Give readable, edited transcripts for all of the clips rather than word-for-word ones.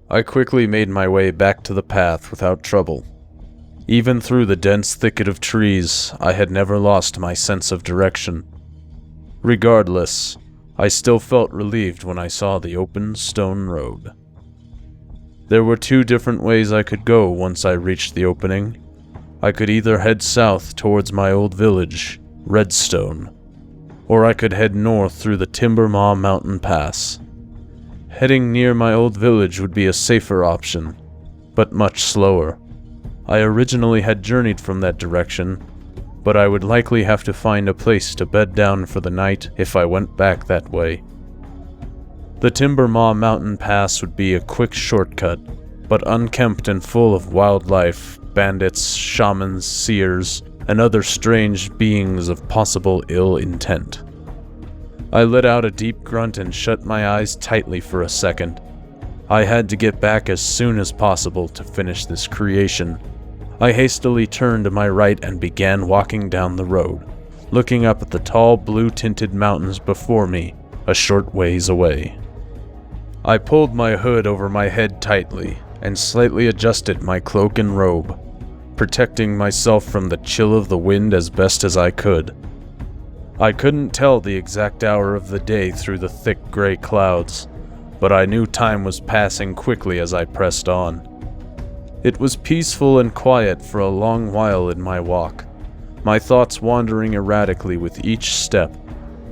I quickly made my way back to the path without trouble. Even through the dense thicket of trees, I had never lost my sense of direction. Regardless, I still felt relieved when I saw the open stone road. There were two different ways I could go once I reached the opening. I could either head south towards my old village, Redstone, or I could head north through the Timbermaw Mountain Pass. Heading near my old village would be a safer option, but much slower. I originally had journeyed from that direction, but I would likely have to find a place to bed down for the night if I went back that way. The Timbermaw Mountain Pass would be a quick shortcut, but unkempt and full of wildlife, bandits, shamans, seers, and other strange beings of possible ill intent. I let out a deep grunt and shut my eyes tightly for a second. I had to get back as soon as possible to finish this creation. I hastily turned to my right and began walking down the road, looking up at the tall blue-tinted mountains before me, a short ways away. I pulled my hood over my head tightly and slightly adjusted my cloak and robe, protecting myself from the chill of the wind as best as I could. I couldn't tell the exact hour of the day through the thick gray clouds, but I knew time was passing quickly as I pressed on. It was peaceful and quiet for a long while in my walk, my thoughts wandering erratically with each step,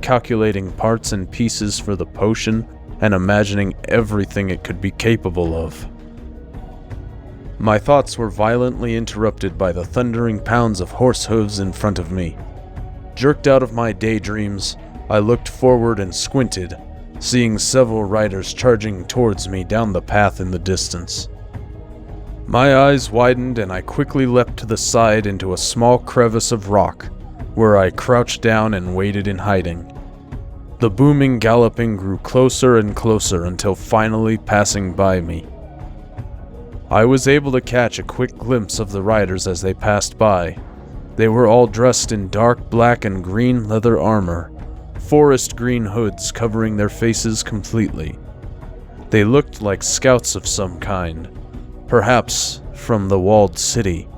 calculating parts and pieces for the potion and imagining everything it could be capable of. My thoughts were violently interrupted by the thundering pounds of horse hooves in front of me. Jerked out of my daydreams, I looked forward and squinted, seeing several riders charging towards me down the path in the distance. My eyes widened and I quickly leapt to the side into a small crevice of rock, where I crouched down and waited in hiding. The booming galloping grew closer and closer until finally passing by me. I was able to catch a quick glimpse of the riders as they passed by. They were all dressed in dark black and green leather armor, forest green hoods covering their faces completely. They looked like scouts of some kind, perhaps from the walled city.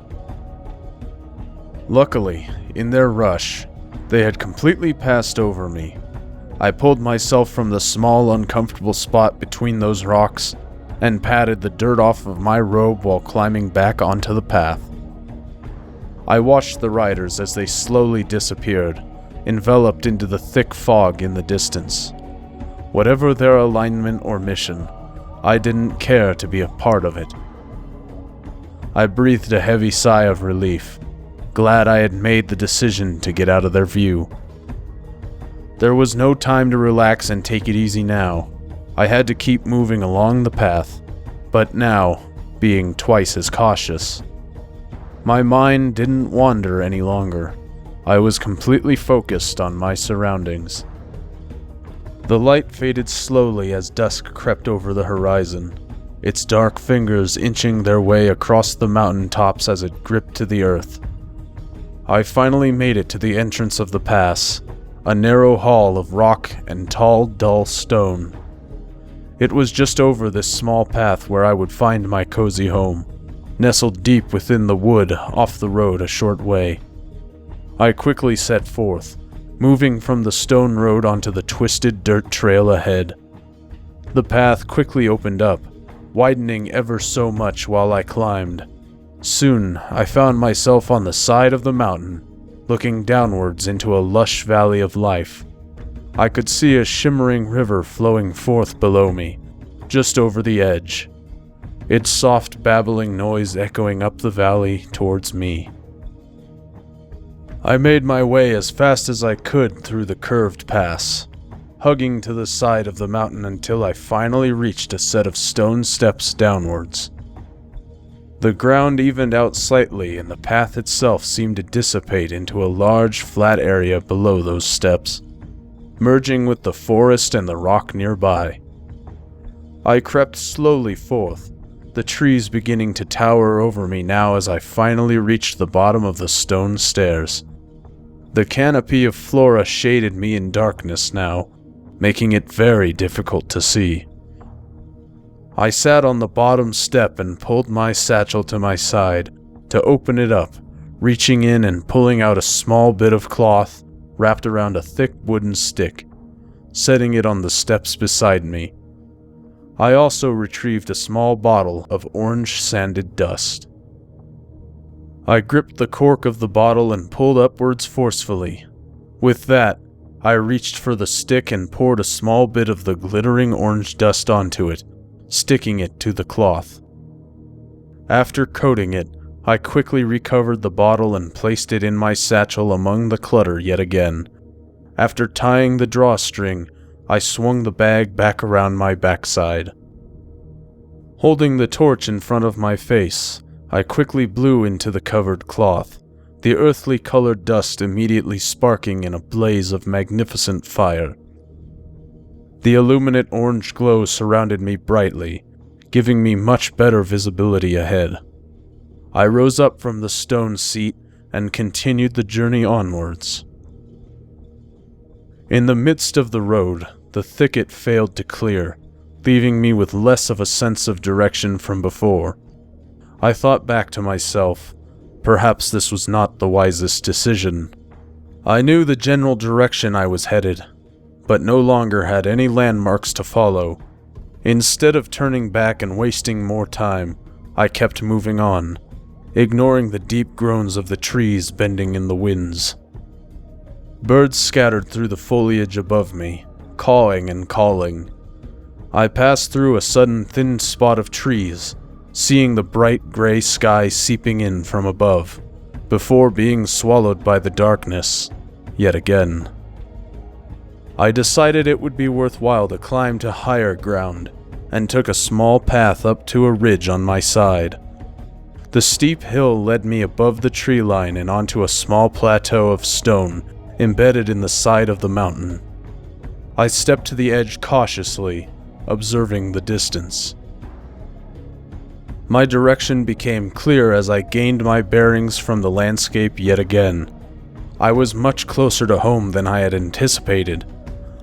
Luckily, in their rush, they had completely passed over me. I pulled myself from the small, uncomfortable spot between those rocks and patted the dirt off of my robe while climbing back onto the path. I watched the riders as they slowly disappeared, enveloped into the thick fog in the distance. Whatever their alignment or mission, I didn't care to be a part of it. I breathed a heavy sigh of relief, glad I had made the decision to get out of their view. There was no time to relax and take it easy now. I had to keep moving along the path, but now, being twice as cautious. My mind didn't wander any longer. I was completely focused on my surroundings. The light faded slowly as dusk crept over the horizon, its dark fingers inching their way across the mountain tops as it gripped to the earth. I finally made it to the entrance of the pass, a narrow hall of rock and tall, dull stone. It was just over this small path where I would find my cozy home, nestled deep within the wood off the road a short way. I quickly set forth, moving from the stone road onto the twisted dirt trail ahead. The path quickly opened up, widening ever so much while I climbed. Soon, I found myself on the side of the mountain, looking downwards into a lush valley of life. I could see a shimmering river flowing forth below me, just over the edge, its soft babbling noise echoing up the valley towards me. I made my way as fast as I could through the curved pass, hugging to the side of the mountain until I finally reached a set of stone steps downwards. The ground evened out slightly and the path itself seemed to dissipate into a large, flat area below those steps, merging with the forest and the rock nearby. I crept slowly forth, the trees beginning to tower over me now as I finally reached the bottom of the stone stairs. The canopy of flora shaded me in darkness now, making it very difficult to see. I sat on the bottom step and pulled my satchel to my side to open it up, reaching in and pulling out a small bit of cloth wrapped around a thick wooden stick, setting it on the steps beside me. I also retrieved a small bottle of orange sanded dust. I gripped the cork of the bottle and pulled upwards forcefully. With that, I reached for the stick and poured a small bit of the glittering orange dust onto it, sticking it to the cloth. After coating it, I quickly recovered the bottle and placed it in my satchel among the clutter yet again. After tying the drawstring, I swung the bag back around my backside. Holding the torch in front of my face, I quickly blew into the covered cloth, the earthly colored dust immediately sparking in a blaze of magnificent fire. The illuminate orange glow surrounded me brightly, giving me much better visibility ahead. I rose up from the stone seat and continued the journey onwards. In the midst of the road, the thicket failed to clear, leaving me with less of a sense of direction from before. I thought back to myself, perhaps this was not the wisest decision. I knew the general direction I was headed, but no longer had any landmarks to follow. Instead of turning back and wasting more time, I kept moving on, ignoring the deep groans of the trees bending in the winds. Birds scattered through the foliage above me, cawing and calling. I passed through a sudden thin spot of trees, seeing the bright gray sky seeping in from above, before being swallowed by the darkness, yet again. I decided it would be worthwhile to climb to higher ground, and took a small path up to a ridge on my side. The steep hill led me above the tree line and onto a small plateau of stone embedded in the side of the mountain. I stepped to the edge cautiously, observing the distance. My direction became clear as I gained my bearings from the landscape yet again. I was much closer to home than I had anticipated.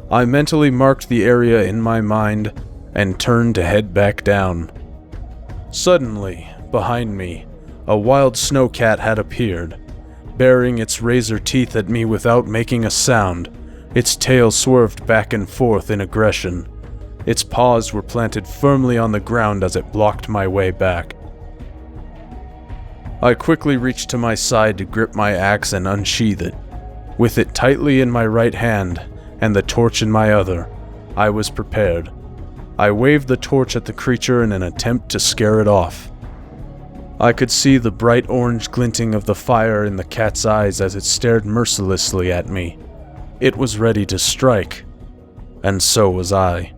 I mentally marked the area in my mind and turned to head back down. Suddenly, behind me, a wild snowcat had appeared, baring its razor teeth at me without making a sound. Its tail swerved back and forth in aggression. Its paws were planted firmly on the ground as it blocked my way back. I quickly reached to my side to grip my axe and unsheath it. With it tightly in my right hand and the torch in my other, I was prepared. I waved the torch at the creature in an attempt to scare it off. I could see the bright orange glinting of the fire in the cat's eyes as it stared mercilessly at me. It was ready to strike, and so was I.